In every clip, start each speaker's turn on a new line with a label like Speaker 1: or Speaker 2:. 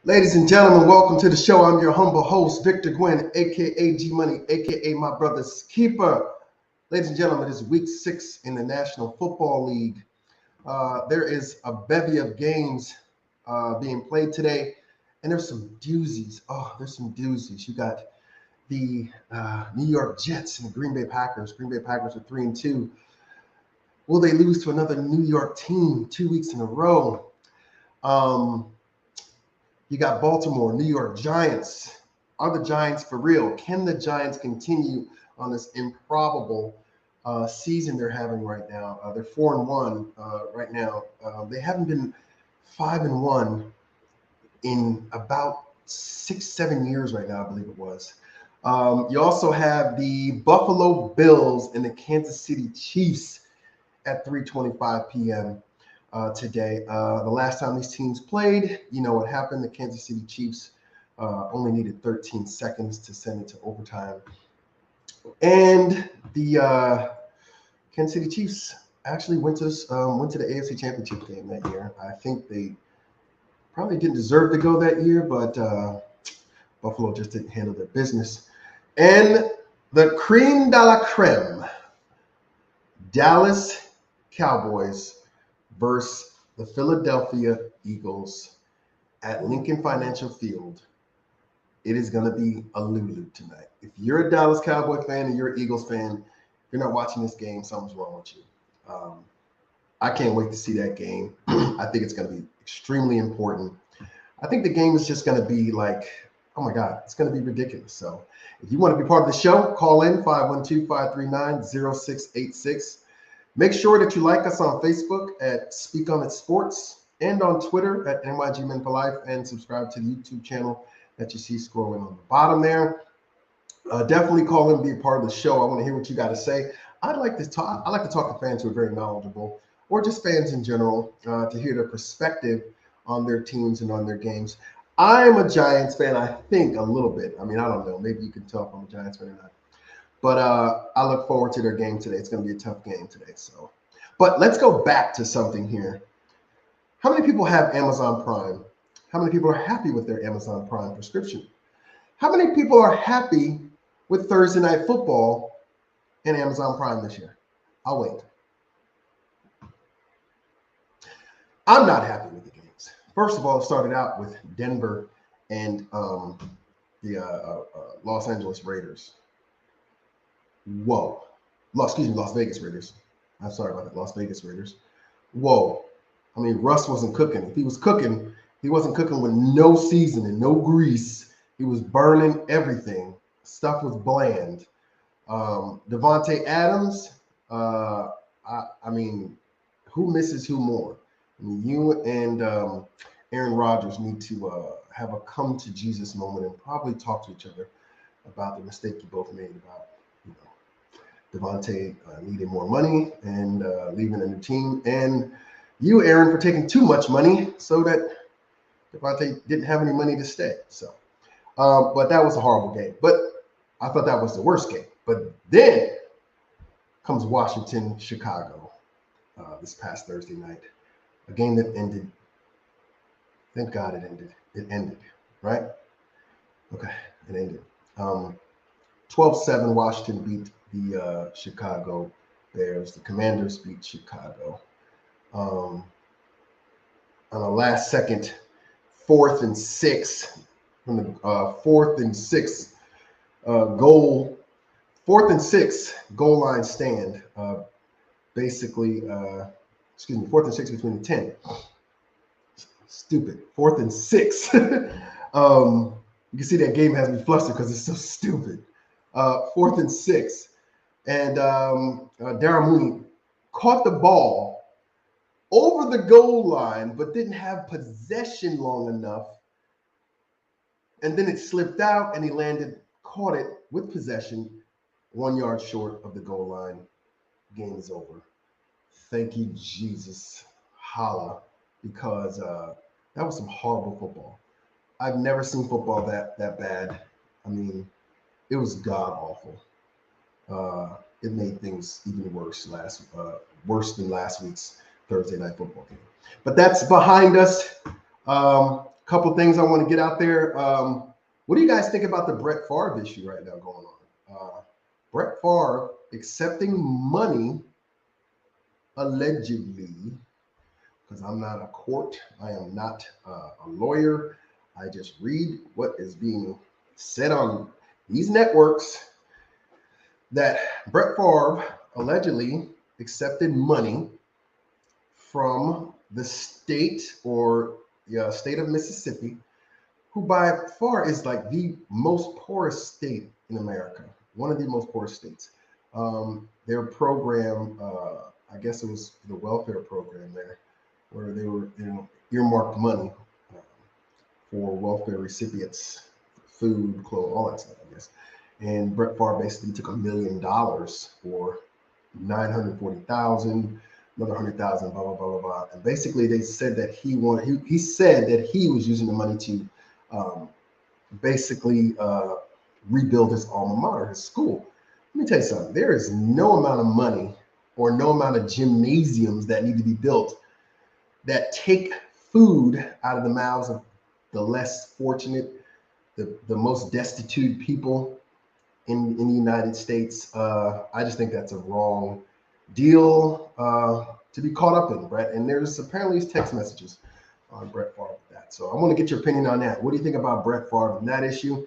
Speaker 1: Ladies and gentlemen, welcome to the show. I'm your humble host, Victor Gwynn, aka G Money, aka my brother's keeper. Ladies and gentlemen, it is week 6 in the National Football League. There is a bevy of games being played today, and there's some doozies. There's some doozies. You got the New York Jets and the Green Bay Packers. Green Bay Packers are 3-2. Will they lose to another New York team 2 weeks in a row? You got Baltimore, New York Giants. Are the Giants for real? Can the Giants continue on this improbable season they're having right now? They're 4-1 right now. They haven't been 5-1 in about 6-7 years right now, I believe it was. You also have the Buffalo Bills and the Kansas City Chiefs at 3:25 p.m. Today. The last time these teams played, you know what happened. The Kansas City Chiefs only needed 13 seconds to send it to overtime. And the Kansas City Chiefs actually went to the AFC Championship game that year. I think they probably didn't deserve to go that year, but Buffalo just didn't handle their business. And the creme de la creme, Dallas Cowboys versus the Philadelphia Eagles at Lincoln Financial Field. It is going to be a Lulu tonight. If you're a Dallas Cowboy fan and you're an Eagles fan, if you're not watching this game, something's wrong with you. I can't wait to see that game. I think it's going to be extremely important. I think the game is just going to be like, oh my God, it's going to be ridiculous. So if you want to be part of the show, call in 512-539-0686. Make sure that you like us on Facebook at Speak On It Sports and on Twitter at NYG Men for Life, and subscribe to the YouTube channel that you see scrolling on the bottom there. Definitely call in and be a part of the show. I want to hear what you got to say. I like to talk to fans who are very knowledgeable, or just fans in general, to hear their perspective on their teams and on their games. I'm a Giants fan, I think, a little bit. I mean, I don't know. Maybe you can tell if I'm a Giants fan or not. But I look forward to their game today. It's going to be a tough game today. But let's go back to something here. How many people have Amazon Prime? How many people are happy with their Amazon Prime subscription? How many people are happy with Thursday Night Football and Amazon Prime this year? I'll wait. I'm not happy with the games. First of all, it started out with Denver and the Los Angeles Raiders. Whoa. Las Vegas Raiders. I'm sorry about that. Las Vegas Raiders. Whoa. I mean, Russ wasn't cooking. If he was cooking, he wasn't cooking with no seasoning, no grease. He was burning everything. Stuff was bland. Devontae Adams, I mean, who misses who more? I mean, you and Aaron Rodgers need to have a come to Jesus moment and probably talk to each other about the mistake you both made about, Devontae needed more money and leaving a new team, and you, Aaron, for taking too much money so that Devontae didn't have any money to stay. So, but that was a horrible game. But I thought that was the worst game. But then comes Washington, Chicago, this past Thursday night, a game that ended. Thank God it ended. It ended, right? Okay, it ended. 12-7, Washington beat the Chicago Bears. The Commanders beat Chicago. On a last second 4th and 6 from the 4th and 6 goal line stand. Basically, 4th and 6 between the 10. Stupid. 4th and 6. You can see that game has me flustered because it's so stupid. 4th and 6. And Darren Mooney caught the ball over the goal line, but didn't have possession long enough. And then it slipped out, and he caught it with possession, 1 yard short of the goal line. Game is over. Thank you, Jesus. Holla, because that was some horrible football. I've never seen football that bad. I mean, it was god awful. It made things even worse than last week's Thursday Night Football game. But that's behind us. Couple things I want to get out there. What do you guys think about the Brett Favre issue right now going on? Brett Favre accepting money, allegedly, because I'm not a court, I am not a lawyer. I just read what is being said on these networks, that Brett Favre allegedly accepted money from the state or state of Mississippi, who by far is like the most poorest state in America, one of the most poorest states. Their program, I guess it was the welfare program there, where they were earmarked money for welfare recipients, food, clothes, all that stuff, I guess. And Brett Favre basically took $1 million for 940,000, another 100,000, blah blah blah blah blah. And basically, they said that he said that he was using the money to basically rebuild his alma mater, his school. Let me tell you something. There is no amount of money or no amount of gymnasiums that need to be built that take food out of the mouths of the less fortunate, the most destitute people in the United States. I just think that's a wrong deal to be caught up in, Brett. And there's apparently text messages on Brett Favre with that. So I want to get your opinion on that. What do you think about Brett Favre and that issue?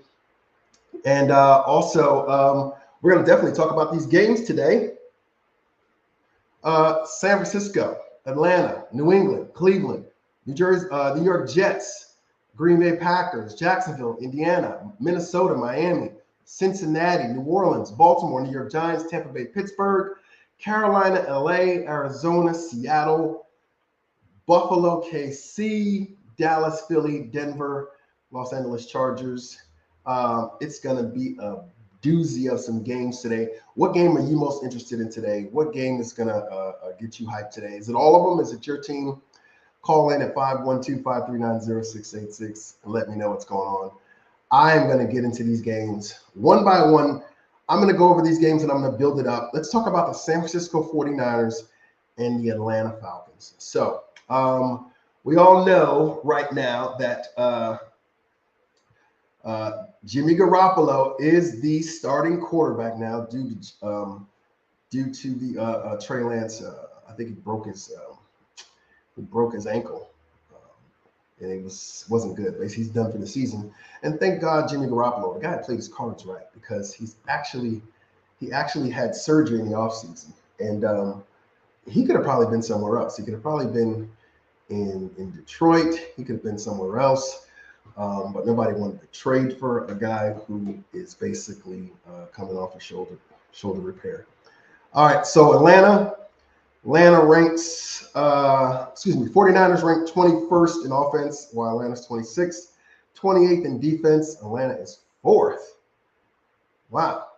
Speaker 1: And also, we're going to definitely talk about these games today. San Francisco, Atlanta, New England, Cleveland, New Jersey, New York Jets, Green Bay Packers, Jacksonville, Indiana, Minnesota, Miami, Cincinnati, New Orleans, Baltimore, New York Giants, Tampa Bay, Pittsburgh, Carolina, LA, Arizona, Seattle, Buffalo, KC, Dallas, Philly, Denver, Los Angeles Chargers. It's going to be a doozy of some games today. What game are you most interested in today? What game is going to get you hyped today? Is it all of them? Is it your team? Call in at 512-539-0686 and let me know what's going on. I am going to get into these games one by one. I'm going to go over these games and I'm going to build it up. Let's talk about the San Francisco 49ers and the Atlanta Falcons. So we all know right now that Jimmy Garoppolo is the starting quarterback now due to the Trey Lance. I think he broke his ankle, and it wasn't good. He's done for the season. And thank God, Jimmy Garoppolo, the guy played his cards right, because he actually had surgery in the offseason, and he could have probably been somewhere else. He could have probably been in Detroit. He could have been somewhere else. But nobody wanted to trade for a guy who is basically coming off a shoulder repair. All right, so Atlanta ranks, 49ers ranked 21st in offense, while Atlanta's 26th, 28th in defense. Atlanta is 4th. Wow.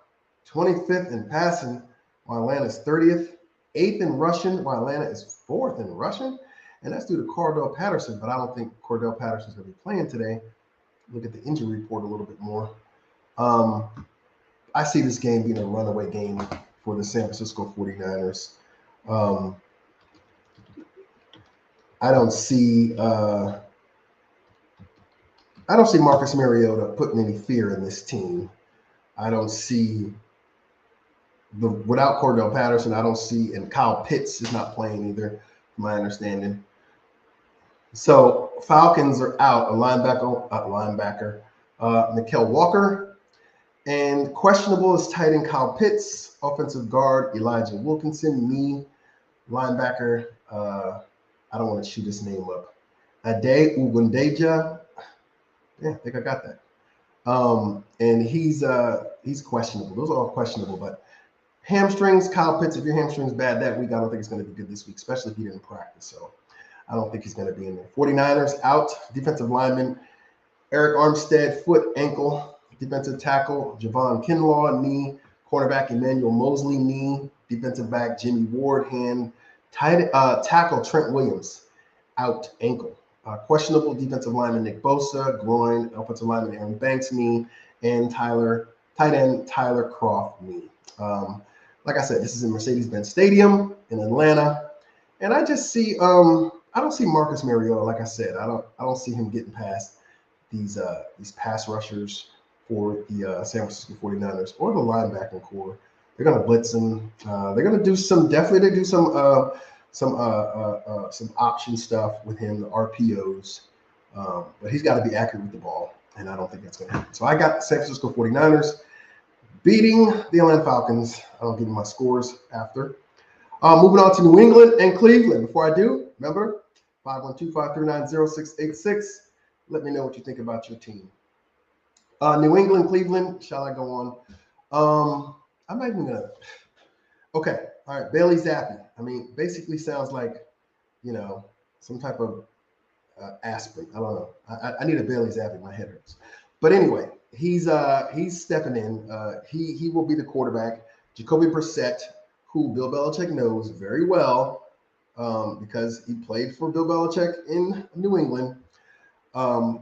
Speaker 1: 25th in passing, while Atlanta's 30th, 8th in rushing, while Atlanta is 4th in rushing. And that's due to Cordell Patterson, but I don't think Cordell Patterson's going to be playing today. Look at the injury report a little bit more. I see this game being a runaway game for the San Francisco 49ers. I don't see Marcus Mariota putting any fear in this team. I don't see without Cordell Patterson. I don't see, and Kyle Pitts is not playing either, from my understanding. So Falcons are out. A linebacker, Mykal Walker, and questionable is tight end Kyle Pitts, offensive guard Elijah Wilkinson, knee linebacker. I don't want to shoot his name up. Ade Ugundeja. Yeah, I think I got that. And he's questionable. Those are all questionable, but hamstrings, Kyle Pitts, if your hamstring's bad that week, I don't think it's going to be good this week, especially if he didn't practice. So I don't think he's going to be in there. 49ers out. Defensive lineman Eric Armstead, foot, ankle. Defensive tackle Javon Kinlaw, knee. Cornerback Emmanuel Mosley, knee. Defensive back Jimmy Ward, hand. Tackle Trent Williams, out, ankle. Questionable defensive lineman Nick Bosa, groin. Offensive lineman Aaron Banks, knee. And tight end Tyler Kroft, knee. Like I said, this is in Mercedes-Benz Stadium in Atlanta. And I just see, I I don't see Marcus Mariota. Like I said, I don't see him getting past these pass rushers for the San Francisco 49ers or the linebacking core. They're going to blitz him. They're going to do some some option stuff with him, the RPOs. But he's got to be accurate with the ball, and I don't think that's going to happen. So I got the San Francisco 49ers beating the Atlanta Falcons. I'll give you my scores after. Moving on to New England and Cleveland. Before I do, remember, 512-539-0686. Let me know what you think about your team. New England, Cleveland. Shall I go on? I'm not even going to. Okay. All right. Bailey Zappi. I mean, basically sounds like, some type of aspirin. I don't know. I need a Bailey Zappi. My head hurts. But anyway, he's stepping in. He will be the quarterback. Jacoby Brissett, who Bill Belichick knows very well because he played for Bill Belichick in New England.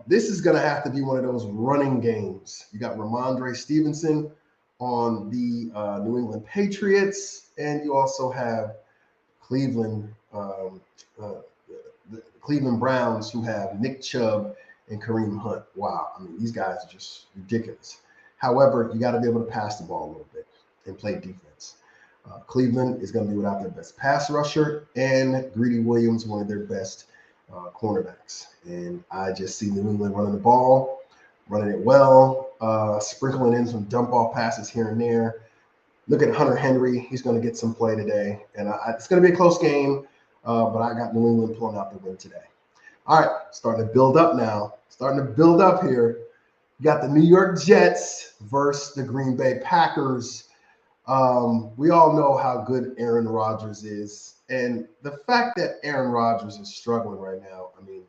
Speaker 1: This is going to have to be one of those running games. You got Ramondre Stevenson on the New England Patriots, and you also have Cleveland, the Cleveland Browns, who have Nick Chubb and Kareem Hunt. Wow, I mean, these guys are just ridiculous. However, you got to be able to pass the ball a little bit and play defense. Cleveland is going to be without their best pass rusher, and Greedy Williams, one of their best cornerbacks. And I just see New England running the ball, running it well, sprinkling in some dump off passes here and there. Look at Hunter Henry. He's going to get some play today. And it's going to be a close game, but I got New England pulling out the win today. All right, starting to build up now. Starting to build up here. You got the New York Jets versus the Green Bay Packers. We all know how good Aaron Rodgers is. And the fact that Aaron Rodgers is struggling right now, I mean,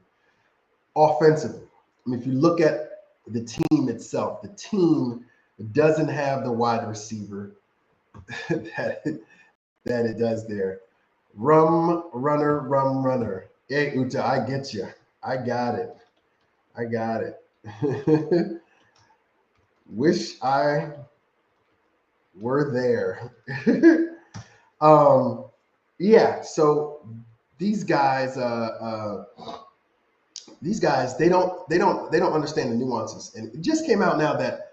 Speaker 1: offensively, if you look at the team itself, the team doesn't have the wide receiver that it does there. Rum runner. Hey, Uta, I get you. I got it. Wish I were there. Yeah, so these guys they don't understand the nuances. And it just came out now that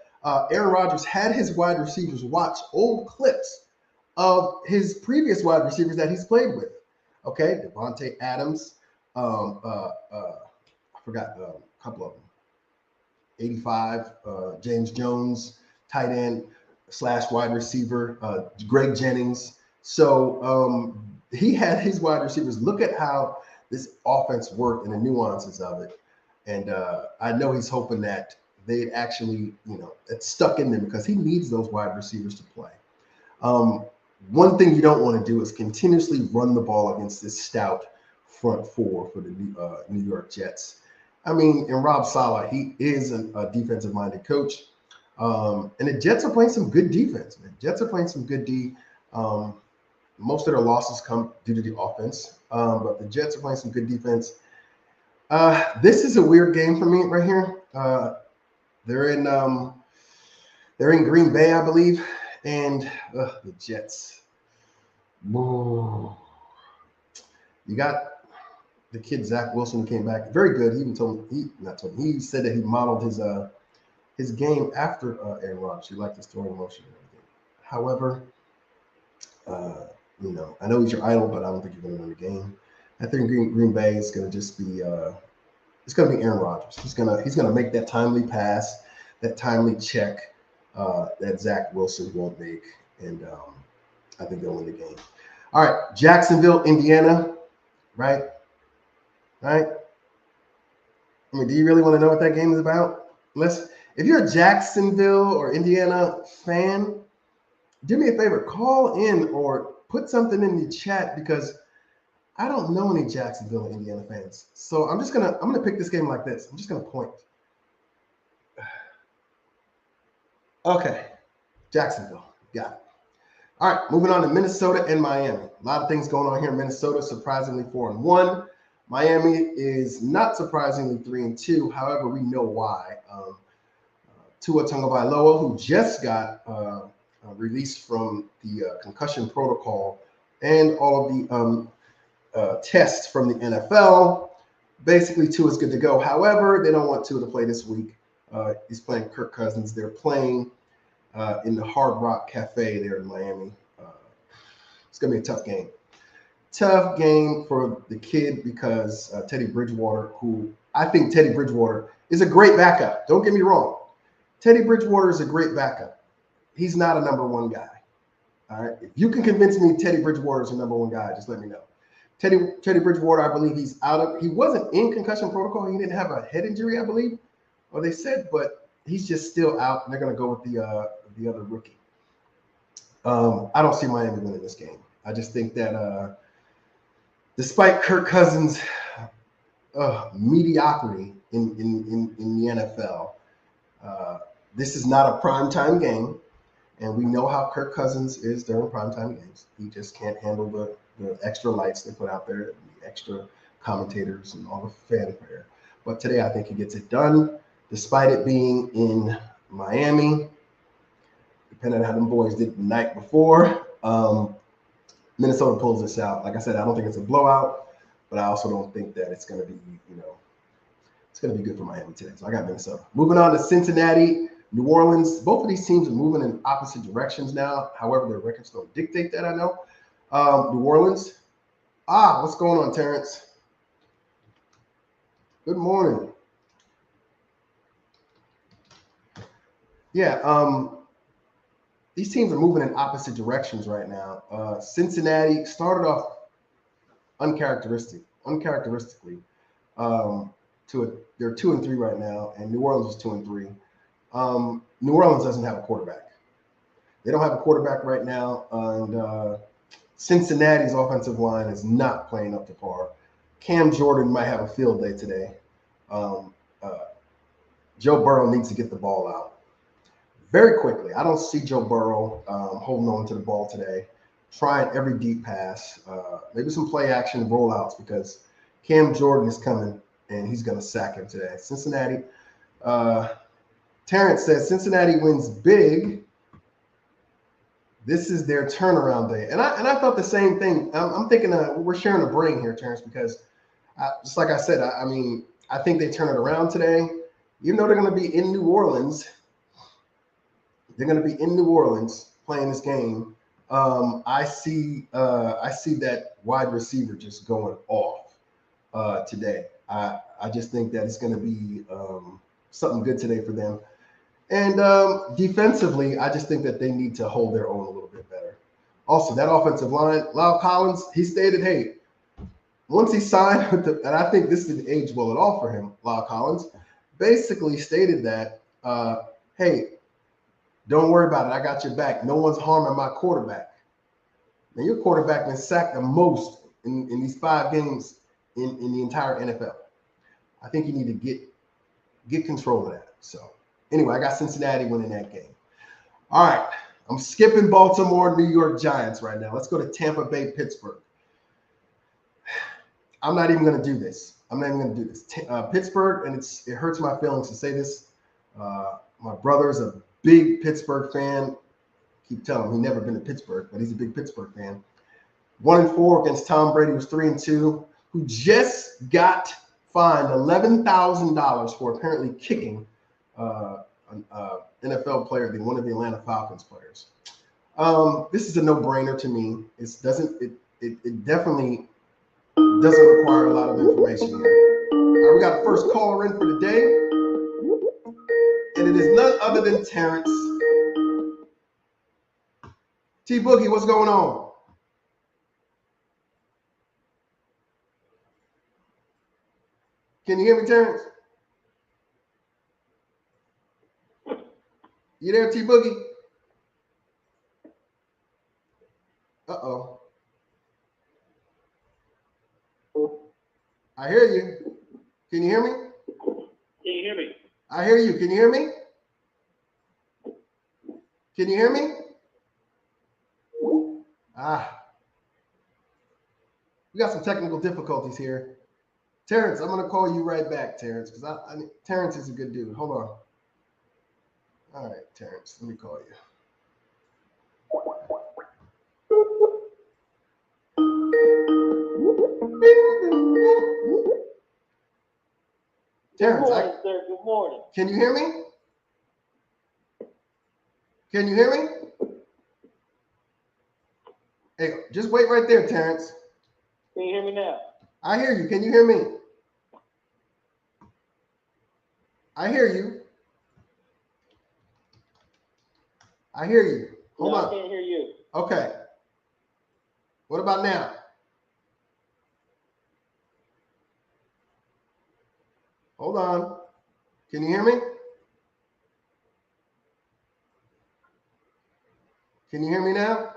Speaker 1: Aaron Rodgers had his wide receivers watch old clips of his previous wide receivers that he's played with. Okay, Devontae Adams, I forgot a couple of them. 85, James Jones, tight end / wide receiver, Greg Jennings. So he had his wide receivers look at how this offense worked and the nuances of it. And I know he's hoping that they'd actually, it's stuck in them because he needs those wide receivers to play. One thing you don't want to do is continuously run the ball against this stout front four for the New York Jets. I mean, and Rob Saleh, he is a defensive-minded coach. And the Jets are playing some good defense, man. Jets are playing some good D. Most of their losses come due to the offense, but the Jets are playing some good defense. This is a weird game for me right here. They're in Green Bay, I believe, and the Jets. Whoa. You got the kid Zach Wilson who came back, very good. He said that he modeled his game after Aaron Rodgers. He liked his throwing motion and everything. However, I know he's your idol, but I don't think you're going to win the game. I think Green Bay is going to just be it's going to be Aaron Rodgers. He's going to make that timely pass, that timely check that Zach Wilson won't make, and I think they'll win the game. All right, Jacksonville, Indiana, right? I mean, do you really want to know what that game is about? If you're a Jacksonville or Indiana fan, do me a favor, call in or put something in the chat because I don't know any Jacksonville or Indiana fans. So I'm gonna pick this game like this. I'm just gonna point. Okay, Jacksonville, got it. All right, moving on to Minnesota and Miami. A lot of things going on here in Minnesota. Surprisingly 4-1. Miami is not surprisingly 3-2. However, we know why. Tua Tagovailoa, who just got released from the concussion protocol, and all of the test from the NFL. Basically, Tua is good to go. However, they don't want Tua to play this week. He's playing Kirk Cousins. They're playing in the Hard Rock Cafe there in Miami. It's going to be a tough game. Tough game for the kid because Teddy Bridgewater, who I think Teddy Bridgewater is a great backup. Don't get me wrong. Teddy Bridgewater is a great backup. He's not a number one guy. All right. If you can convince me Teddy Bridgewater is a number one guy, just let me know. Teddy Bridgewater, I believe he wasn't in concussion protocol. He didn't have a head injury, I believe, or they said, but he's just still out, and they're going to go with the other rookie. I don't see Miami winning this game. I just think that despite Kirk Cousins' mediocrity in the NFL, this is not a primetime game, and we know how Kirk Cousins is during primetime games. He just can't handle the extra lights they put out there, the extra commentators and all the fanfare. But today I think he gets it done, despite it being in Miami. Depending on how them boys did the night before, Minnesota pulls this out. Like I said, I don't think it's a blowout, but I also don't think that it's going to be, it's going to be good for Miami today. So I got Minnesota. Moving on to Cincinnati, New Orleans. Both of these teams are moving in opposite directions now. However, their records don't dictate that, I know. New Orleans. What's going on, Terrence? Good morning. Yeah, these teams are moving in opposite directions right now. Cincinnati started off uncharacteristically. They're 2-3 right now, and New Orleans is 2-3. New Orleans doesn't have a quarterback. They don't have a quarterback right now, and Cincinnati's offensive line is not playing up to par. Cam Jordan might have a field day today. Joe Burrow needs to get the ball out very quickly. I don't see Joe Burrow holding on to the ball today, trying every deep pass, maybe some play action rollouts, because Cam Jordan is coming and he's going to sack him today. Cincinnati. Terrence says Cincinnati wins big. This is their turnaround day. And I thought the same thing. I'm thinking we're sharing a brain here, Terrence, because just like I said, I think they turn it around today. Even though they're going to be in New Orleans, playing this game. I see that wide receiver just going off today. I just think that it's going to be something good today for them. And defensively, I just think that they need to hold their own a little bit better. Also, that offensive line, La'el Collins, he stated, hey, once he signed with and I think this didn't age well at all for him, La'el Collins, basically stated that, hey, don't worry about it. I got your back. No one's harming my quarterback. Now, your quarterback been sacked the most in these 5 games in the entire NFL. I think you need to get control of that. So, anyway, I got Cincinnati winning that game. All right. I'm skipping Baltimore, New York Giants right now. Let's go to Tampa Bay, Pittsburgh. I'm not even going to do this. Pittsburgh, and it hurts my feelings to say this. My brother's a big Pittsburgh fan. Keep telling him he's never been to Pittsburgh, but he's a big Pittsburgh fan. 1-4 against Tom Brady, who's 3-2, who just got fined $11,000 for apparently kicking an NFL player, one of the Atlanta Falcons players. This is a no-brainer to me. It definitely doesn't require a lot of information here. All right, we got a first caller in for the day, and it is none other than Terrence. T Boogie, what's going on? Can you hear me, Terrence? You there, T Boogie? Uh-oh. I hear you. Can you hear me?
Speaker 2: Can you hear me?
Speaker 1: I hear you. Can you hear me? Can you hear me? We got some technical difficulties here. Terrence, I'm going to call you right back, Terrence, because Terrence is a good dude. Hold on. All right, Terrence, let me call you. Terrence,
Speaker 2: Good morning, sir. Good morning.
Speaker 1: can you hear me? Can you hear me? Hey, just wait right there, Terrence.
Speaker 2: Can you hear me now?
Speaker 1: I hear you. Can you hear me? I hear you. I hear you. Hold
Speaker 2: No,
Speaker 1: on.
Speaker 2: I can't hear you.
Speaker 1: Okay. What about now? Hold on. Can you hear me? Can you hear me now?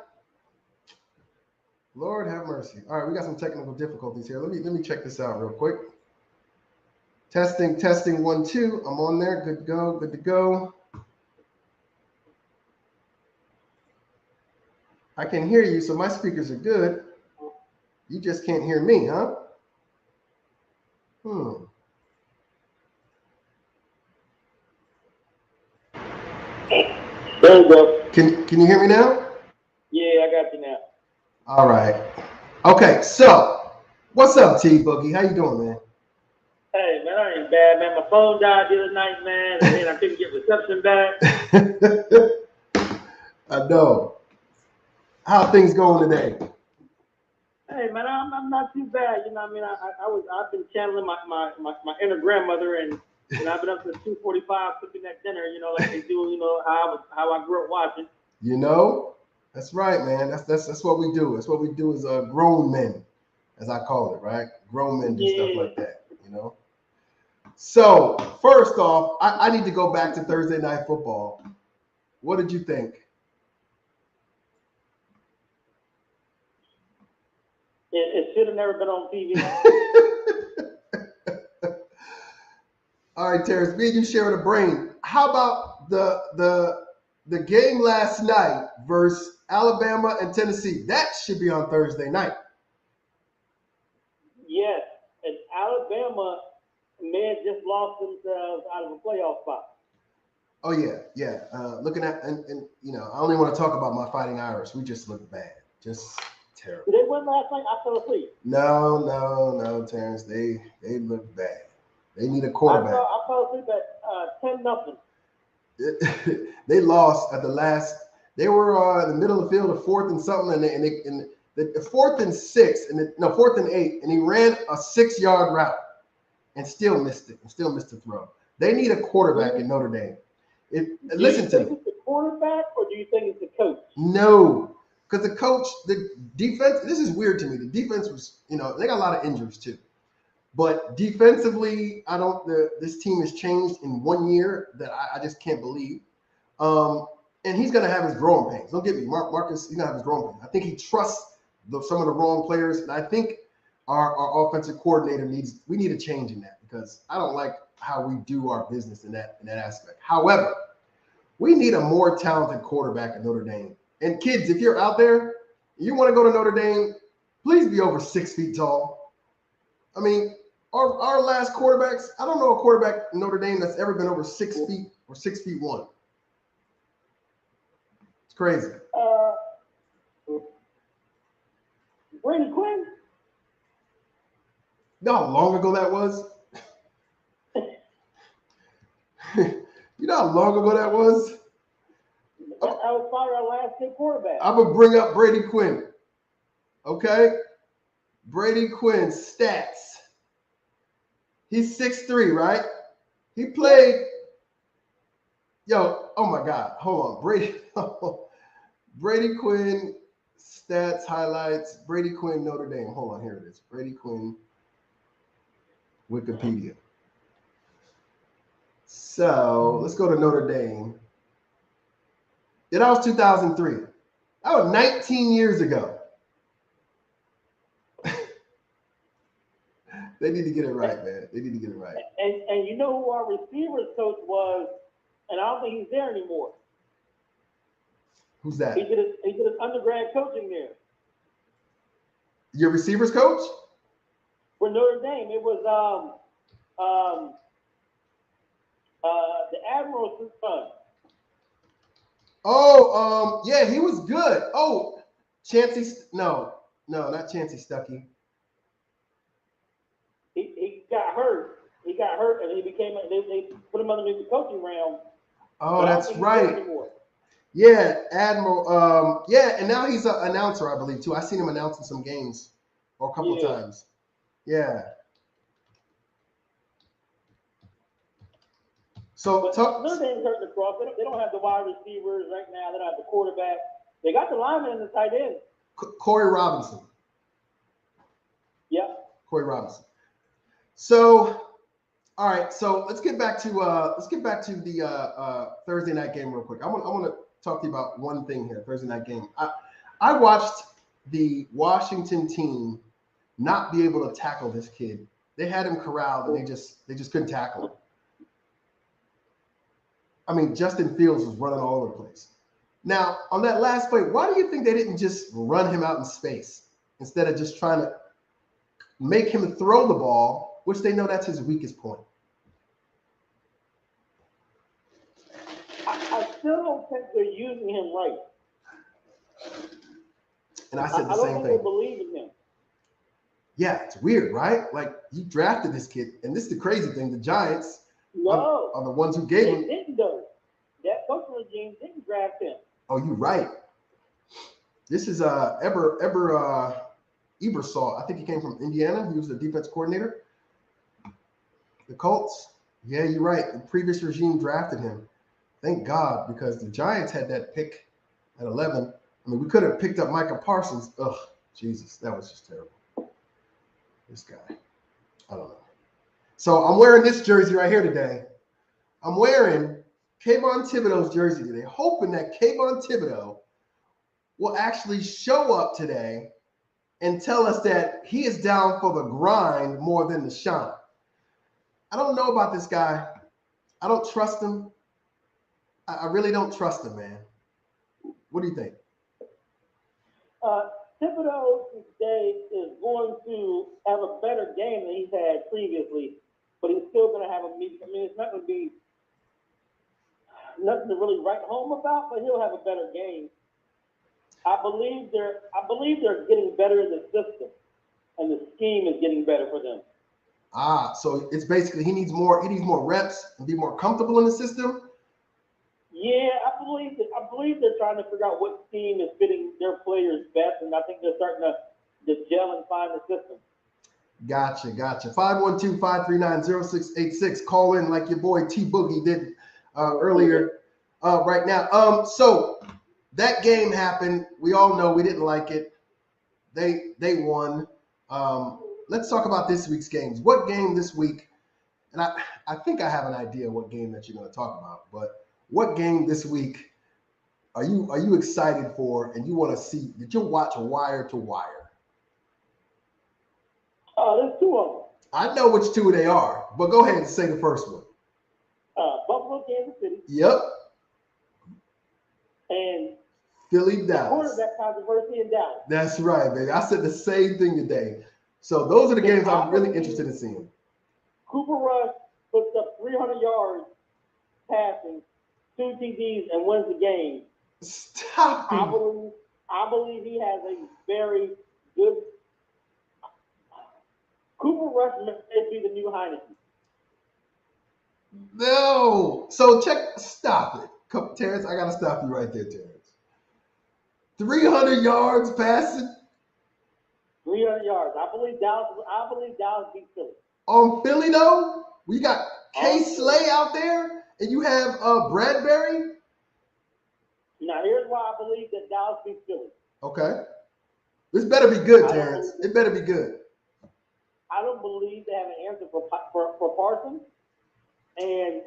Speaker 1: Lord have mercy. All right, we got some technical difficulties here. Let me check this out real quick. Testing 1 2. I'm on there. Good to go. Good to go. I can hear you, so my speakers are good. You just can't hear me, huh?
Speaker 2: There you go.
Speaker 1: Can you hear me now?
Speaker 2: Yeah, I got you now.
Speaker 1: All right. Okay, so what's up, T Boogie? How you doing, man?
Speaker 2: Hey, man, I ain't bad, man. My phone died the other night, man, and then I couldn't get reception back.
Speaker 1: I know. How things going today?
Speaker 2: Hey, man, I'm not too bad. You know what I mean? I've been channeling my inner grandmother, and I've been up since 2:45 cooking that dinner, like they do, how I grew up watching.
Speaker 1: You know, that's right, man. That's what we do. That's what we do as grown men, as I call it, right? Grown men do stuff like that, you know. So first off, I need to go back to Thursday Night Football. What did you think?
Speaker 2: It should have never been on TV.
Speaker 1: All right, Terrence, me and you share the brain. How about the game last night versus Alabama and Tennessee? That should be on Thursday night.
Speaker 2: Yes, and Alabama may have just lost themselves out of a playoff spot.
Speaker 1: Oh yeah. Looking at and you know, I only want to talk about my Fighting Irish. We just look bad, just terrible.
Speaker 2: Did they win last night? I fell asleep.
Speaker 1: No, Terrence. They look bad. They need a quarterback.
Speaker 2: I fell asleep at 10-0.
Speaker 1: They lost at the last. They were in the middle of the field, a 4th and something, and the 4th and 6, and 4th and 8, and he ran a 6-yard route and still missed it, and still missed the throw. They need a quarterback in Notre Dame. Listen to me.
Speaker 2: Do you think it's the quarterback, or do you think it's the coach?
Speaker 1: No, because the coach, the defense. This is weird to me. The defense was, they got a lot of injuries too. But defensively, this team has changed in 1 year that I just can't believe. And he's going to have his growing pains. Don't get me, Marcus, he's going to have his growing pains. I think he trusts some of the wrong players. And I think our offensive coordinator we need a change in that, because I don't like how we do our business in that aspect. However, we need a more talented quarterback at Notre Dame. And kids, if you're out there, you want to go to Notre Dame, please be over 6 feet tall. I mean, our last quarterbacks, I don't know a quarterback in Notre Dame that's ever been over 6 feet or 6'1". It's crazy.
Speaker 2: Brady Quinn?
Speaker 1: You know how long ago that was? You know how long ago that was?
Speaker 2: That was probably our last good quarterback.
Speaker 1: I'm going to bring up Brady Quinn. Okay? Brady Quinn's stats. He's 6'3", right? He played. Oh my God. Hold on. Brady Quinn stats, highlights. Brady Quinn, Notre Dame. Hold on. Here it is. Brady Quinn, Wikipedia. So let's go to Notre Dame. Yeah, that was 2003. That was 19 years ago. They need to get it right, man. They need to get it right.
Speaker 2: And you know who our receivers coach was, and I don't think he's there anymore.
Speaker 1: Who's that?
Speaker 2: He did his undergrad coaching there.
Speaker 1: Your receivers coach?
Speaker 2: For Notre Dame, it was the Admiral's son.
Speaker 1: Oh, yeah, he was good. Oh, Chancey, no, not Chancey Stuckey.
Speaker 2: got hurt and he became. They put him underneath the coaching realm.
Speaker 1: Oh, that's right. Yeah, Admiral. Yeah, and now he's an announcer, I believe, too. I seen him announcing some games a couple of times. Yeah. So
Speaker 2: Notre Dame's hurting across. They don't have the wide receivers right now. They don't have the quarterback. They got the lineman and the tight end.
Speaker 1: Corey Robinson.
Speaker 2: Yeah.
Speaker 1: Corey Robinson. So, all right. So let's get back to the Thursday night game real quick. I want to talk to you about one thing here. Thursday night game. I watched the Washington team not be able to tackle this kid. They had him corralled and they just couldn't tackle him. I mean, Justin Fields was running all over the place. Now, on that last play, why do you think they didn't just run him out in space instead of just trying to make him throw the ball, which they know that's his weakest point?
Speaker 2: I still don't think they're using him right.
Speaker 1: And I said the same thing.
Speaker 2: I don't think they believe in him.
Speaker 1: Yeah, it's weird, right? Like, you drafted this kid, and this is the crazy thing. The Giants are the ones who gave him.
Speaker 2: They didn't, though. That coaching regime didn't draft him.
Speaker 1: Oh, you're right. This is Ebersol. I think he came from Indiana. He was the defense coordinator. The Colts. Yeah, you're right. The previous regime drafted him. Thank God, because the Giants had that pick at 11. I mean, we could have picked up Micah Parsons. Ugh, Jesus, that was just terrible. This guy. I don't know. So I'm wearing this jersey right here today. I'm wearing Kayvon Thibodeau's jersey today, hoping that Kayvon Thibodeau will actually show up today and tell us that he is down for the grind more than the shine. I don't know about this guy. I don't trust him. I really don't trust him, man. What do you think?
Speaker 2: Thibodeau today is going to have a better game than he's had previously, but he's still going to have it's not going to be nothing to really write home about, but he'll have a better game. I believe they're getting better in the system, and the scheme is getting better for them.
Speaker 1: So it's basically he needs more reps and be more comfortable in the system.
Speaker 2: Yeah, I believe they're trying to figure out what scheme is fitting their players best, and I think they're starting to gel and find the system.
Speaker 1: Gotcha. 512-539-0686. Call in like your boy T Boogie did earlier right now. So that game happened. We all know we didn't like it. They won. Let's talk about this week's games. What game this week? And I think I have an idea what game that you're going to talk about, but what game this week are you excited for and you want to see? Did you watch wire to wire?
Speaker 2: There's two of them.
Speaker 1: I know which two they are, but go ahead and say the first one.
Speaker 2: Buffalo, Kansas City.
Speaker 1: Yep.
Speaker 2: And
Speaker 1: Philly, Dallas.
Speaker 2: Quarterback controversy in Dallas.
Speaker 1: That's right, baby. I said the same thing today. So those are the games I'm really interested in seeing.
Speaker 2: Cooper Rush puts up 300 yards passing, 2 TDs, and wins the game.
Speaker 1: Stop.
Speaker 2: I believe he has a very good. Cooper Rush may be the new Heineken.
Speaker 1: No. So stop it. Come, Terrence, I got to stop you right there, Terrence. 300 yards passing.
Speaker 2: 300 yards. I believe Dallas beats Philly.
Speaker 1: On Philly, though, we got K. Slay out there, and you have Bradbury.
Speaker 2: Now, here's why I believe that Dallas beats Philly.
Speaker 1: Okay. This better be good, Terrence. It better be good.
Speaker 2: I don't believe they have an answer for Parsons, and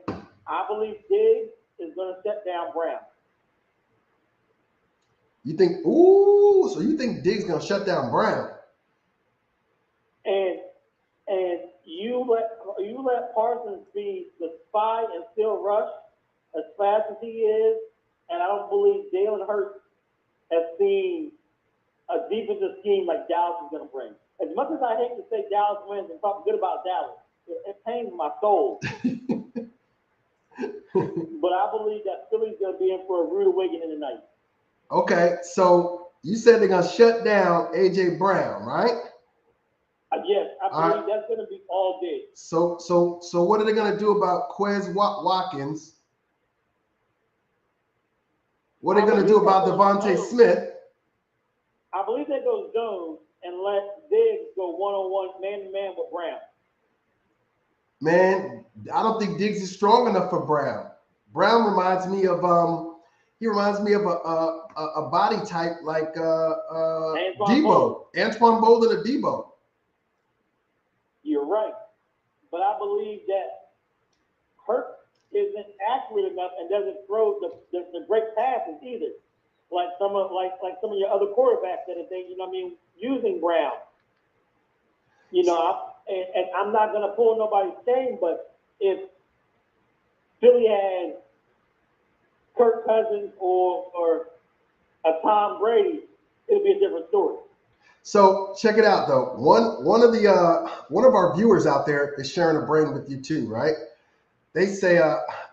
Speaker 2: I believe Diggs is going to shut down Brown.
Speaker 1: You think? Ooh, so you think Diggs going to shut down Brown?
Speaker 2: And you let Parsons be the spy and still rush as fast as he is, and I don't believe Jalen Hurts has seen a defensive scheme like Dallas is going to bring. As much as I hate to say Dallas wins and talk good about Dallas, it pains my soul. But I believe that Philly's going to be in for a rude awakening tonight.
Speaker 1: Okay, so you said they're going to shut down A.J. Brown, right?
Speaker 2: Yes, I
Speaker 1: All
Speaker 2: believe that's going to be all day.
Speaker 1: So what are they going to do about Quez Watkins? What are they going to do about Devontae Smith?
Speaker 2: I believe they go zone and let Diggs go one-on-one, man-to-man with Brown.
Speaker 1: Man, I don't think Diggs is strong enough for Brown. Brown reminds me of a body type like Debo, Antoine Bolden or Debo.
Speaker 2: You're right, but I believe that Kirk isn't accurate enough and doesn't throw the great passes either, like some of your other quarterbacks that are using Brown. And I'm not gonna pull nobody's shame, but if Philly had Kirk Cousins or a Tom Brady, it'd be a different story.
Speaker 1: So check it out though. One of our viewers out there is sharing a brain with you too, right? They say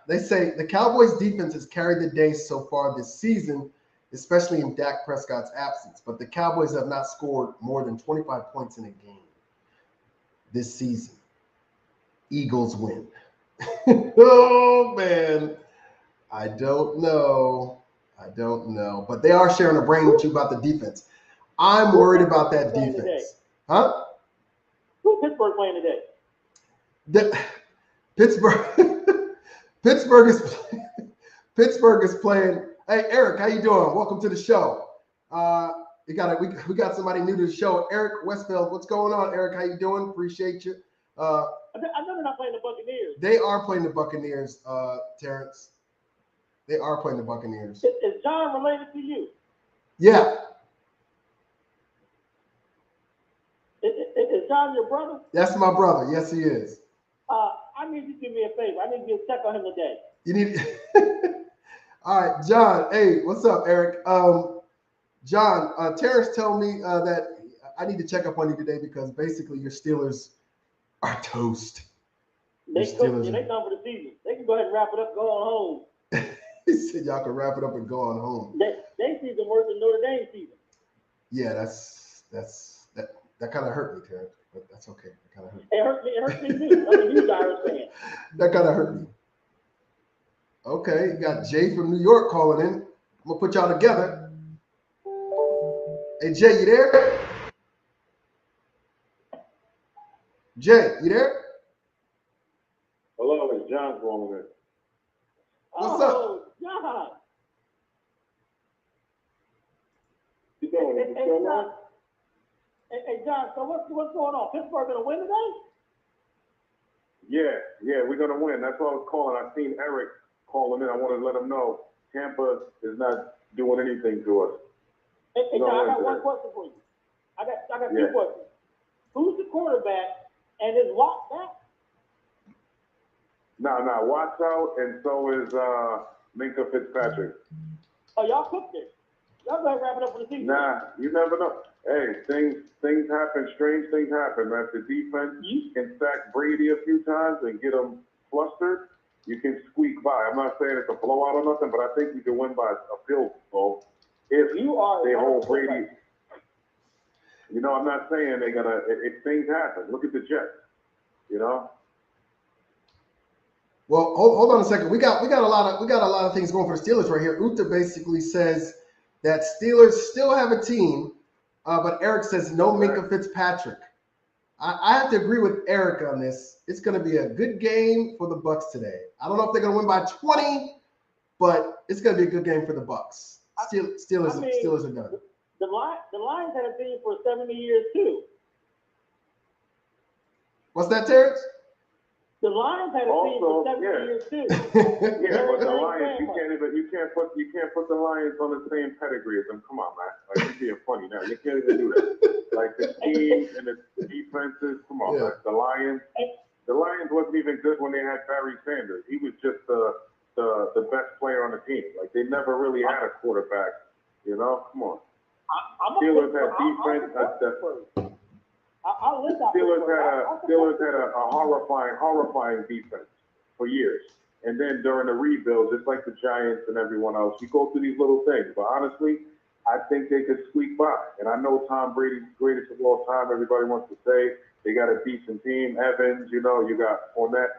Speaker 1: the Cowboys defense has carried the day so far this season, especially in Dak Prescott's absence. But the Cowboys have not scored more than 25 points in a game this season. Eagles win. Oh man, I don't know. But they are sharing a brain with you about the defense. I'm worried about that defense. Huh?
Speaker 2: Who's Pittsburgh playing today?
Speaker 1: Pittsburgh is playing. Hey Eric, how you doing? Welcome to the show. We got somebody new to the show. Eric Westfield, what's going on? Eric, how you doing? Appreciate you.
Speaker 2: I know they're not playing the Buccaneers.
Speaker 1: They are playing the Buccaneers, Terrence. They are playing the Buccaneers.
Speaker 2: Is John related to you?
Speaker 1: Yeah.
Speaker 2: Is John your brother?
Speaker 1: That's my brother. Yes, he is.
Speaker 2: I need you to do me a favor. I need you to check on him today.
Speaker 1: You need. All right, John. Hey, what's up, Eric? John, Terrence told me that I need to check up on you today because basically your Steelers are toast.
Speaker 2: They come for the season. They can go ahead and wrap it up, go on home.
Speaker 1: He said y'all can wrap it up and go on home.
Speaker 2: They season worse than Notre Dame season.
Speaker 1: Yeah, that kind of hurt me, Terrence, but that's okay. That kind of hurt.
Speaker 2: It hurt me too. I'm a huge Irish fan.
Speaker 1: That kind of hurt me. Okay, you got Jay from New York calling in. I'm gonna put y'all together. Hey Jay, you there? Jay, you there?
Speaker 3: Hello, it's John calling in.
Speaker 1: What's up?
Speaker 2: Oh, John.
Speaker 3: You doing?
Speaker 2: Hey, John, so what's going on? Pittsburgh gonna win today?
Speaker 3: Yeah, we're gonna win. That's why I was calling. I seen Eric calling in. I wanted to let him know Tampa is not doing anything to us.
Speaker 2: Hey, John, I got one question for you. I got two questions. Who's the quarterback and is Watt back?
Speaker 3: Nah, Watt's out, and so is Minka Fitzpatrick.
Speaker 2: Oh, y'all cooked it. Y'all gotta wrap it up for the season.
Speaker 3: Nah, you never know. Hey, things happen. Strange things happen, man. If the defense can sack Brady a few times and get him flustered, you can squeak by. I'm not saying it's a blowout or nothing, but I think you can win by a field goal if they hold Brady. You know, I'm not saying they're gonna. If things happen, look at the Jets. You know.
Speaker 1: Well, hold on a second. We got a lot of things going for the Steelers right here. Uta basically says that Steelers still have a team, but Eric says no Minka Fitzpatrick. I have to agree with Eric on this. It's going to be a good game for the Bucks today. I don't know if they're going to win by 20, but it's going to be a good game for the Bucks. Steelers are done.
Speaker 2: The Lions had a team for 70 years too.
Speaker 1: What's that, Terrence?
Speaker 2: The Lions had a team for 70 years too.
Speaker 3: Yeah, but the Lions, you can't put the Lions on the same pedigree as them. Come on, man. Like, you're being funny now. You can't even do that. Like the teams and the defenses. Come on, man. The Lions wasn't even good when they had Barry Sanders. He was just the best player on the team. Like they never really had a quarterback. You know, come on. Steelers had defense. Steelers had a horrifying defense for years. And then during the rebuild, just like the Giants and everyone else, you go through these little things. But honestly, I think they could squeak by. And I know Tom Brady's greatest of all time. Everybody wants to say They got a decent team. Evans, you know, you got Fournette.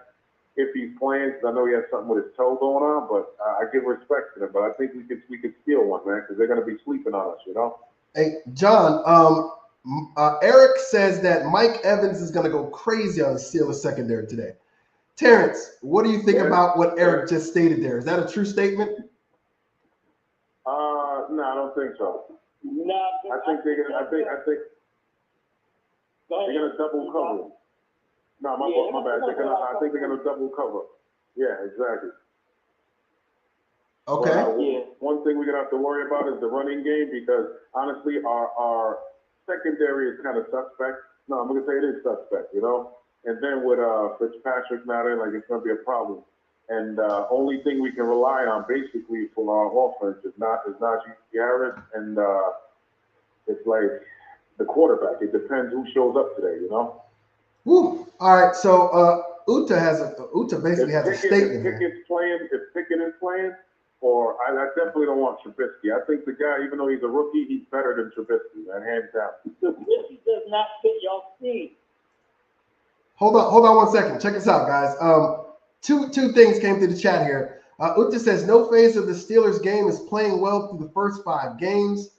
Speaker 3: If he's playing, 'cause I know he has something with his toe going on, but I give respect to him. But I think we could steal one, man, because they're gonna be sleeping on us, you know.
Speaker 1: Hey, John. Eric says that Mike Evans is going to go crazy on the Steelers secondary today. Terrence, what do you think about what Eric just stated there? Is that a true statement?
Speaker 3: No, I don't think so.
Speaker 2: No,
Speaker 3: I think they're gonna. They're gonna double cover. No, my bad. I think they're gonna double cover. Yeah, exactly.
Speaker 1: Okay.
Speaker 3: But, one thing we're gonna have to worry about is the running game, because honestly, our secondary is kind of suspect. No, I'm gonna say it is suspect, you know. And then with Fitzpatrick not in, like, it's gonna be a problem. And only thing we can rely on basically for our offense is Najee Harris, and it's like the quarterback. It depends who shows up today, you know.
Speaker 1: Woo. All right. So Uta basically has a statement.
Speaker 3: If Pickett is playing, or I definitely don't want Trubisky. I think the guy, even though he's a rookie, he's better than Trubisky, man, hands down.
Speaker 2: Trubisky does not fit your scheme.
Speaker 1: Hold on 1 second. Check this out, guys. Two things came through the chat here. Uta says no phase of the Steelers game is playing well through the first 5 games.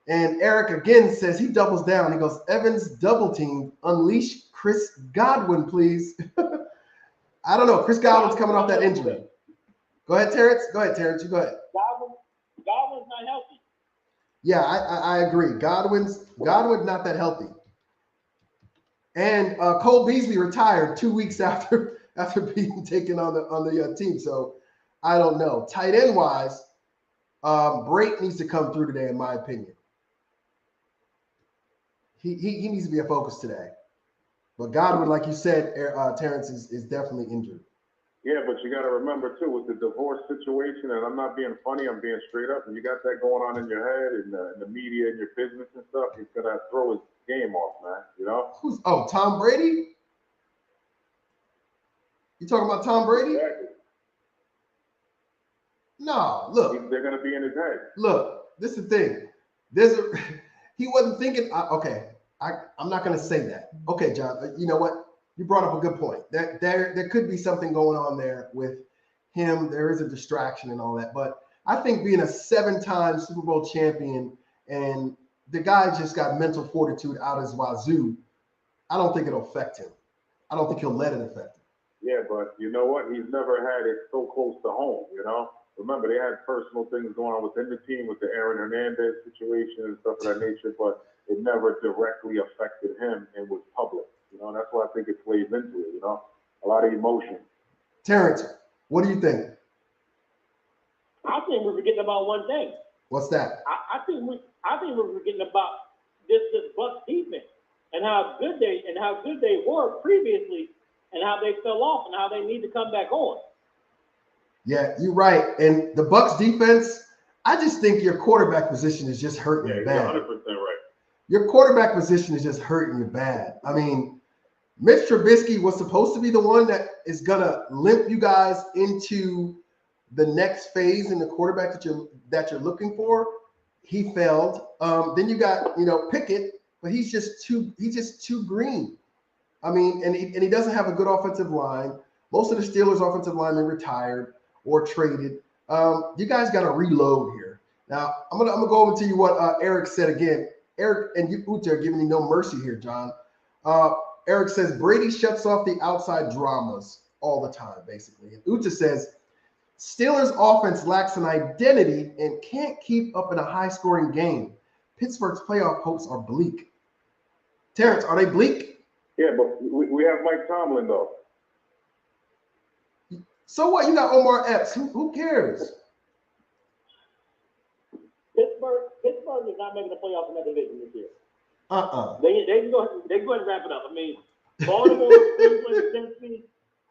Speaker 1: And Eric again says he doubles down. He goes, Evans double team. Unleash Chris Godwin, please. I don't know. Chris Godwin's coming off that injury. Go ahead, Terrence. You go ahead.
Speaker 2: Godwin's not healthy.
Speaker 1: Yeah, I agree. Godwin's not that healthy. And Cole Beasley retired 2 weeks after being taken on the team. So I don't know. Tight end wise, Brake needs to come through today, in my opinion. He needs to be a focus today. But Godwin, like you said, Terrence is definitely injured.
Speaker 3: Yeah, but you got to remember too, with the divorce situation, and I'm not being funny, I'm being straight up. And you got that going on in your head, and in the media, and your business and stuff. He's gonna throw his game off, man. You know?
Speaker 1: Tom Brady? You talking about Tom Brady?
Speaker 3: Exactly.
Speaker 1: No, look.
Speaker 3: They're gonna be in his head.
Speaker 1: Look, this is the thing. He wasn't thinking. I'm not gonna say that. Okay, John. You know what? You brought up a good point. There could be something going on there with him. There is a distraction and all that. But I think being a 7-time Super Bowl champion and the guy just got mental fortitude out his wazoo, I don't think it'll affect him. I don't think he'll let it affect him.
Speaker 3: Yeah, but you know what? He's never had it so close to home, you know? Remember, they had personal things going on within the team with the Aaron Hernandez situation and stuff of that nature, but it never directly affected him and was public. You know, and that's why I think it plays into it, you know? A lot of emotion.
Speaker 1: Terrence, what do you think?
Speaker 2: I think we're forgetting about one thing.
Speaker 1: What's that?
Speaker 2: I think we're forgetting about this Bucs defense and how good they were previously and how they fell off and how they need to come back on.
Speaker 1: Yeah, you're right. And the Bucs defense, I just think your quarterback position is just hurting you bad.
Speaker 3: 100% right.
Speaker 1: Your quarterback position is just hurting you bad. I mean, Mitch Trubisky was supposed to be the one that is gonna limp you guys into the next phase in the quarterback that you're looking for. He failed. Then you got Pickett, but he's just too green. I mean, and he doesn't have a good offensive line. Most of the Steelers' offensive linemen retired or traded. You guys got to reload here. Now I'm gonna go over to you what Eric said again. Eric and you, Uta, are giving you no mercy here, John. Eric says Brady shuts off the outside dramas all the time, basically. And Uta says Steelers offense lacks an identity and can't keep up in a high-scoring game. Pittsburgh's playoff hopes are bleak. Terrence, are they bleak?
Speaker 3: Yeah, but we have Mike Tomlin, though.
Speaker 1: So what? You got Omar Epps. Who cares?
Speaker 2: Pittsburgh is not making the playoffs in that division this year. They can go ahead and wrap it up. I mean, Baltimore, Cleveland, Tennessee.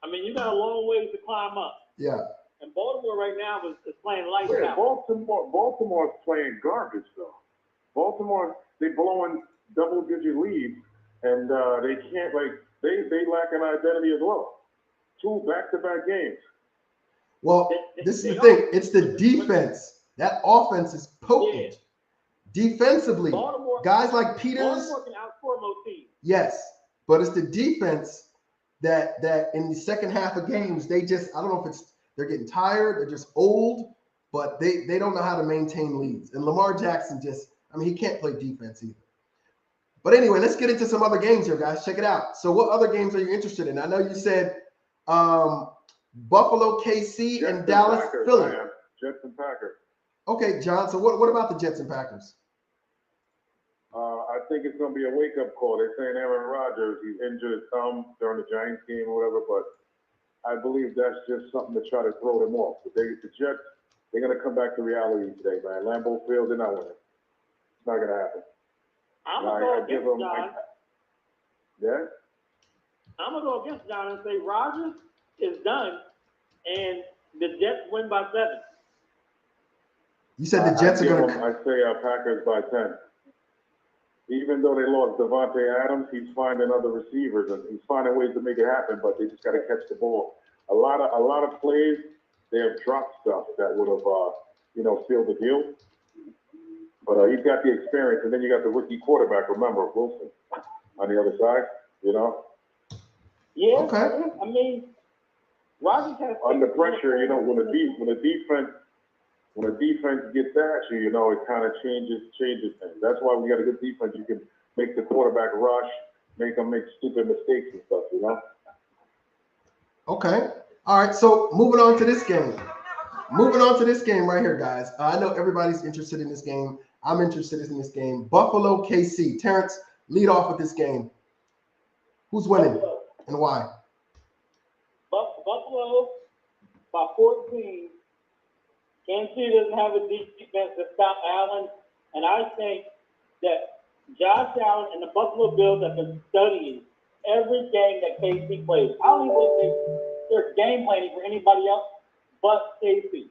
Speaker 2: I mean, you got a long ways to climb up.
Speaker 1: Yeah.
Speaker 2: And Baltimore right now is playing lights out.
Speaker 3: Baltimore's playing garbage, though. Baltimore, they blowing double-digit leads, and they can't, they lack an identity as well. 2 back-to-back games.
Speaker 1: Well, this is the thing. It's the defense. That offense is potent. Yeah. Defensively, guys like Peters.
Speaker 2: Baltimore can outscore most teams.
Speaker 1: Yes. but it's the defense that in the second half of games, they just, I don't know if it's they're getting tired, they're just old, but they don't know how to maintain leads. And Lamar Jackson just, I mean, he can't play defense either. But anyway, let's get into some other games here, guys. Check it out. So what other games are you interested in? I know you said Buffalo, KC,
Speaker 3: Jets
Speaker 1: and Dallas,
Speaker 3: Packers,
Speaker 1: Philly.
Speaker 3: Jets and Packers.
Speaker 1: Okay, John. So what about the Jets and Packers?
Speaker 3: I think it's going to be a wake-up call. They're saying Aaron Rodgers, he's injured his thumb during the Giants game or whatever, but I believe that's just something to try to throw them off. But the Jets, they're going to come back to reality today, man. Lambeau Field, they're not winning. It's not going to happen.
Speaker 2: I'm going to go against John.
Speaker 3: Yeah?
Speaker 2: I'm going to go against John and say Rodgers is done, and the Jets win by 7.
Speaker 1: You said the Jets are going to.
Speaker 3: I say Packers by 10. Even though they lost Devontae Adams, he's finding other receivers and he's finding ways to make it happen. But they just got to catch the ball. A lot of plays, they have dropped stuff that would have, sealed the deal. But he's got the experience, and then you got the rookie quarterback. Remember Wilson on the other side.
Speaker 2: Yeah.
Speaker 1: Okay.
Speaker 2: I mean, Rodgers has
Speaker 3: under pressure. When a defense gets at you, it kind of changes things. That's why we got a good defense. You can make the quarterback rush, make them make stupid mistakes and stuff,
Speaker 1: Okay. All right. So moving on to this game. Right here, guys. I know everybody's interested in this game. I'm interested in this game. Buffalo, KC. Terrence, lead off with this game. Who's winning and why?
Speaker 2: Buffalo by 14. Kansas City doesn't have a defense to stop Allen, and I think that Josh Allen and the Buffalo Bills have been studying every game that KC plays. I don't even think they're game planning for anybody else but KC.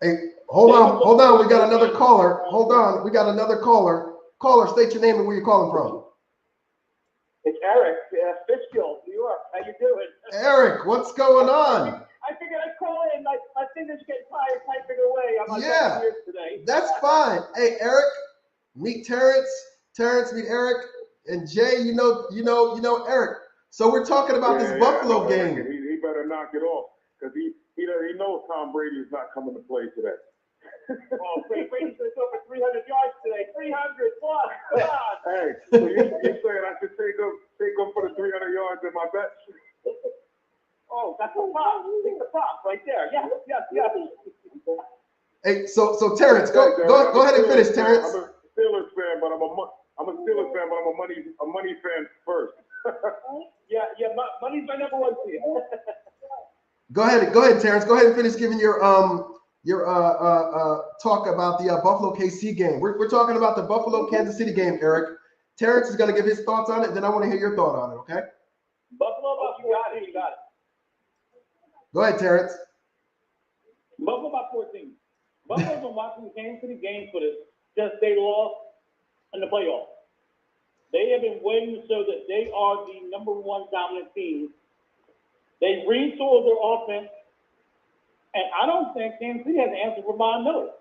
Speaker 1: Hey, hold on. We got another caller. Hold on. We got another caller. Caller, state your name and where you're calling from.
Speaker 2: It's Eric, Fishkill, New York. How you doing?
Speaker 1: Eric, what's going on?
Speaker 2: I figured I'd call in. My fingers get tired typing away. I'm on years today.
Speaker 1: That's fine. Hey, Eric, meet Terrence. Terrence, meet Eric. And Jay, you know Eric. So we're talking about this Buffalo game.
Speaker 3: He better knock it off because he knows Tom Brady is not coming to play today.
Speaker 2: Brady's going to go for 300 yards today. 300 plus. Come on.
Speaker 3: Hey, so you're saying I should take him for the 300 yards in my bet?
Speaker 2: Oh, that's a prop. Take the prop right there. Yes.
Speaker 1: Hey, so Terrence, go ahead and finish, Terrence.
Speaker 3: I'm a Steelers fan, but I'm a money fan first.
Speaker 2: yeah. Money's my number one team.
Speaker 1: Go ahead, Terrence. Go ahead and finish giving your talk about the Buffalo KC game. We're talking about the Buffalo Kansas City game, Eric. Terrence is going to give his thoughts on it. Then I want to hear your thought on it. Okay.
Speaker 2: Buffalo, you got it.
Speaker 1: Go ahead, Terrence.
Speaker 2: Buffalo by 14. Buffalo's been watching the Kansas City games for this since they lost in the playoffs. They have been waiting to show that they are the number one dominant team. They retooled their offense, and I don't think Kansas City has an answer for Von Miller.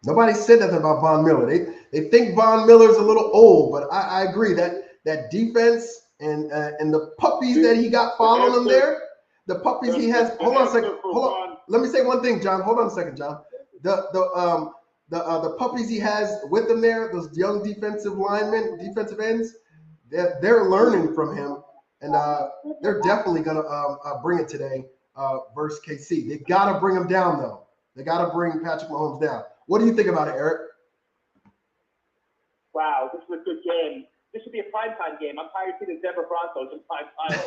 Speaker 1: Nobody said nothing about Von Miller. They think Von Miller's a little old, but I agree that defense and the puppies that he got following him there. The puppies he has. Hold on a second. Hold on. Let me say one thing, John. Hold on a second, John. The puppies he has with him there, those young defensive ends, they're learning from him, and they're definitely gonna bring it today versus KC. They gotta bring him down though. They gotta bring Patrick Mahomes down. What do you think about it, Eric?
Speaker 2: Wow, this is a good game. This should be a primetime game. I'm tired of seeing the Denver Broncos in primetime.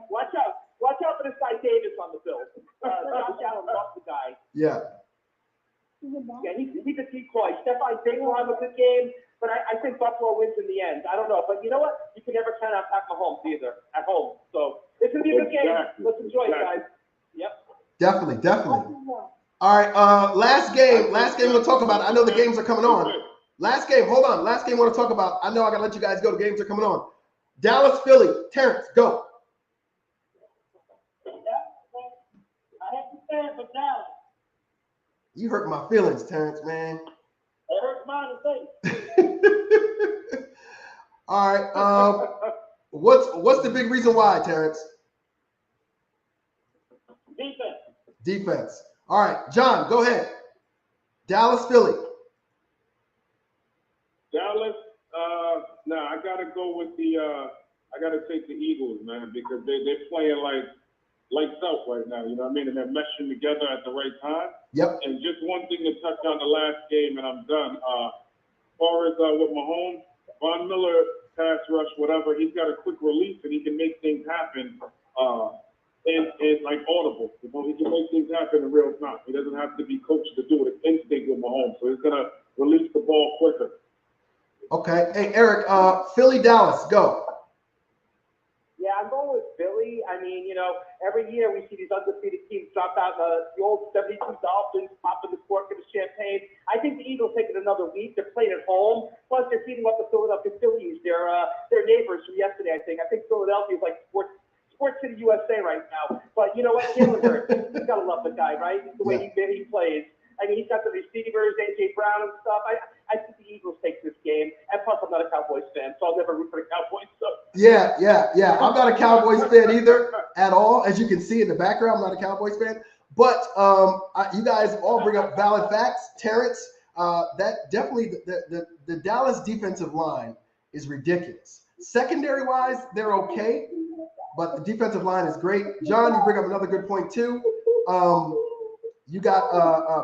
Speaker 2: Watch out for this guy Davis on the Bills. Josh Allen loves the guy.
Speaker 1: Yeah.
Speaker 2: Yeah, he's a decoy. Stephon Diggs will have a good game, but I think Buffalo wins in the end. I don't know, but you know what? You can never count out Pat Mahomes either at home. So it's gonna be a good game. Let's enjoy it, guys. Yep.
Speaker 1: Definitely. All right, last game we'll talk about. I know the games are coming on. Last game, hold on. Last game I want to talk about. I know I got to let you guys go. The games are coming on. Dallas, Philly. Terrence, go.
Speaker 2: I have to stand for Dallas.
Speaker 1: You hurt my feelings, Terrence, man.
Speaker 2: It hurts mine is safe.
Speaker 1: All right. What's the big reason why, Terrence? Defense. All right, John, go ahead. Dallas, Philly.
Speaker 3: Dallas, I gotta go with I gotta take the Eagles, man, because they're playing like lights out right now, you know what I mean? And they're meshing together at the right time.
Speaker 1: Yep.
Speaker 3: And just one thing to touch on the last game, and I'm done. As far as with Mahomes, Von Miller, pass rush, whatever, he's got a quick release and he can make things happen and like audible. You know, he can make things happen in real time. He doesn't have to be coached to do it. It's instinct with Mahomes. So he's gonna release the ball quicker.
Speaker 1: Okay. Hey, Eric, Philly, Dallas, go.
Speaker 4: Yeah, I'm going with Philly. I mean, you know, every year we see these undefeated teams drop out the old 72 Dolphins, popping the cork of the champagne. I think the Eagles take it another week. They're playing at home. Plus, they're feeding up the Philadelphia Phillies. They're neighbors from yesterday, I think. I think Philadelphia is like Sports City USA right now. But you know what? Jalen Hurts, you got to love the guy, right? The way he plays. I mean, he's got the receivers, A.J. Brown and stuff. I think the Eagles take this game. And plus, I'm not a Cowboys fan, so I'll never root for the Cowboys. So.
Speaker 1: Yeah. I'm not a Cowboys fan either at all. As you can see in the background, I'm not a Cowboys fan. But you guys all bring up valid facts. Terrence, that definitely the Dallas defensive line is ridiculous. Secondary-wise, they're okay, but the defensive line is great. John, you bring up another good point too. You got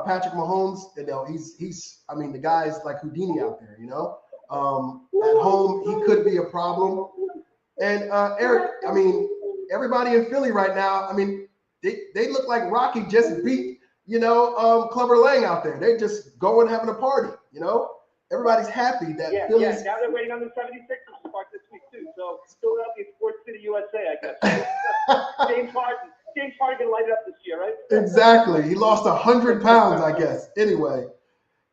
Speaker 1: Patrick Mahomes. You know, he's. I mean, the guy's like Houdini out there. You know, at home he could be a problem. And Eric, I mean, everybody in Philly right now. I mean, they look like Rocky just beat Clubber Lang out there. They're just going having a party. You know, everybody's happy that Philly's.
Speaker 4: Yeah. Now they're waiting on the 76ers to start this week too. So Philadelphia Sports City USA, I guess. James Harden can light it up this year, right?
Speaker 1: Exactly. He lost 100 pounds, I guess. Anyway.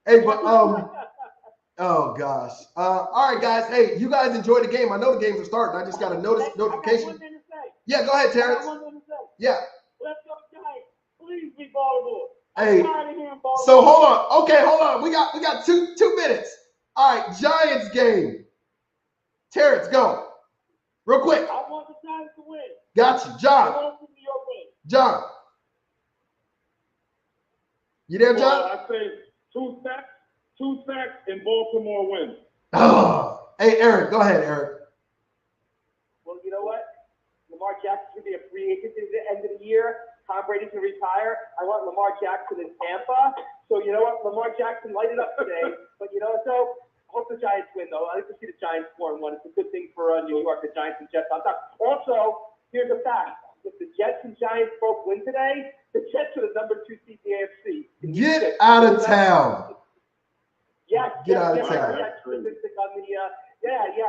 Speaker 1: Hey, but oh gosh. All right, guys. Hey, you guys enjoy the game. I know the games are starting. I just got a notification. Yeah, go ahead, Terrence. Yeah.
Speaker 2: Let's go, Giants. Please be Baltimore.
Speaker 1: Hey. So hold on. Okay, hold on. We got two minutes. All right, Giants game. Terrence, go. Real quick.
Speaker 2: I want the Giants to win.
Speaker 1: Got you. John. John. You there, John?
Speaker 3: Well, I say two sacks, and Baltimore wins.
Speaker 1: Oh. Hey, Eric. Go ahead, Eric.
Speaker 4: Well, you know what? Lamar Jackson's going to be a free agent at the end of the year. Tom Brady can retire. I want Lamar Jackson in Tampa. So, you know what? Lamar Jackson lighted up today. But, you know, so I hope the Giants win, though. I like to see the Giants 4-1. It's a good thing for New York, the Giants and Jets on top. Also, here's a fact. If the Jets and Giants both win today, the Jets are the number 2 seed in the AFC.
Speaker 1: Get out of town.
Speaker 4: Yes.
Speaker 1: Get out of town.
Speaker 4: I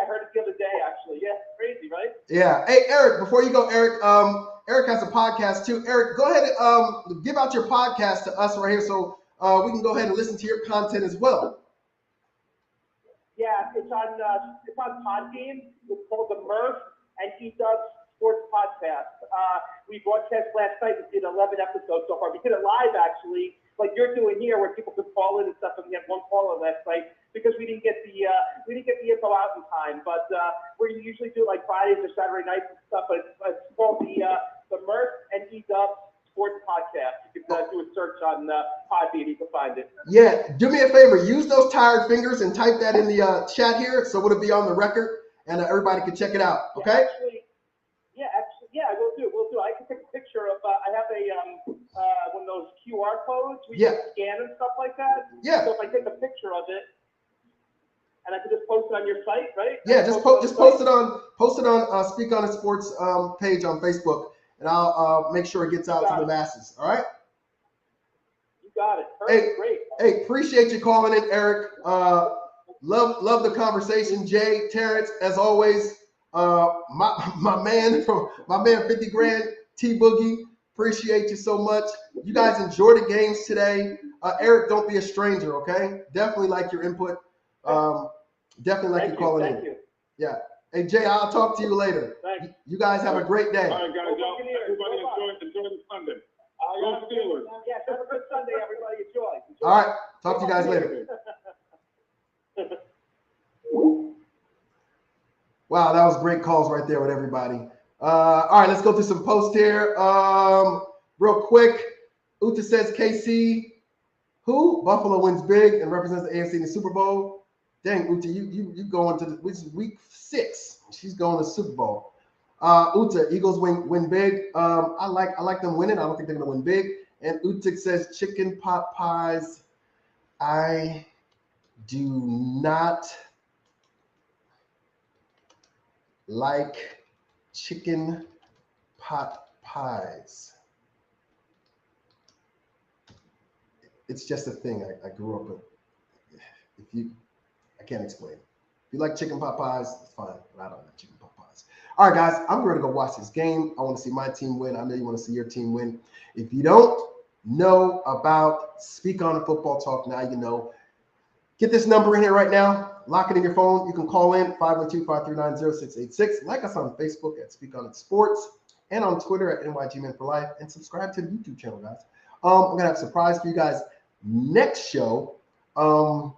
Speaker 4: heard it the other day, actually. Yeah, crazy, right?
Speaker 1: Yeah. Hey, Eric, before you go, Eric has a podcast too. Eric, go ahead and give out your podcast to us right here so we can go ahead and listen to your content as well.
Speaker 4: Yeah, it's on Podbean. It's called the Murph and E-Dubs Sports Podcast. We broadcast last night. We did 11 episodes so far. We did it live, actually, like you're doing here, where people could call in and stuff. And we had one caller last night because we didn't get the info out in time. But we usually do like Fridays or Saturday nights and stuff. But it's called the Murph and E-Dubs Sports Podcast. You can do a search on Podbean. You can find it.
Speaker 1: Yeah, do me a favor. Use those tired fingers and type that in the chat here, so it'll be on the record and everybody can check it out. Okay.
Speaker 4: Yeah, we'll do. I can take a picture of. I have one of those QR codes where you can scan and stuff like that.
Speaker 1: Yeah.
Speaker 4: So if I take a picture of it, and I can just post it on your site, right?
Speaker 1: Yeah, just post it on Speak on It Sports page on Facebook, and I'll make sure it gets out to the masses. All right.
Speaker 4: You got it. Perfect.
Speaker 1: Hey,
Speaker 4: great.
Speaker 1: Hey, appreciate you calling in, Eric. Love the conversation, Jay, Terrence, as always. My man 50 grand, T Boogie, appreciate you so much. You guys enjoy the games today. Eric, don't be a stranger, okay? Definitely like your input. Definitely like you calling in. Thank you. Yeah. Hey Jay, I'll talk to you later. You guys have a great day.
Speaker 3: All right, guys, everybody enjoy the Sunday. Go Steelers.
Speaker 4: Yes, have a good Sunday, everybody. Enjoy.
Speaker 1: All right, talk to you guys later. Wow, that was great calls right there with everybody. All right, let's go through some posts here. Real quick, Uta says KC. Who? Buffalo wins big and represents the AFC in the Super Bowl. Dang, Uta, you going to which is week 6. She's going to the Super Bowl. Uta, Eagles win big. I like them winning. I don't think they're gonna win big. And Uta says chicken pot pies. I do not like chicken pot pies. It's just a thing I grew up with. I can't explain. If you like chicken pot pies, it's fine, but I don't like chicken pot pies. All right, guys, I'm going to go watch this game. I want to see my team win. I know you want to see your team win. If you don't know about Speak On It Football Talk, now you know. Get this number in here right now. Lock it in your phone. You can call in 512-539-0686. Like us on Facebook at Speak On It Sports and on Twitter at NYGmen for Life, and subscribe to the YouTube channel, guys. I'm going to have a surprise for you guys next show. Got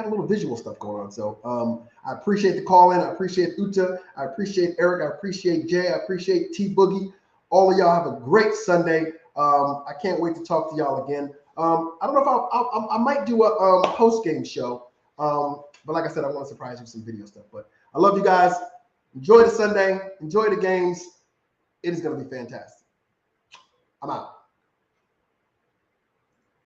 Speaker 1: a little visual stuff going on. So I appreciate the call in. I appreciate Uta. I appreciate Eric. I appreciate Jay. I appreciate T Boogie. All of y'all have a great Sunday. I can't wait to talk to y'all again. I don't know if I might do a post-game show. But like I said, I want to surprise you with some video stuff. But I love you guys. Enjoy the Sunday. Enjoy the games. It is going to be fantastic. I'm out.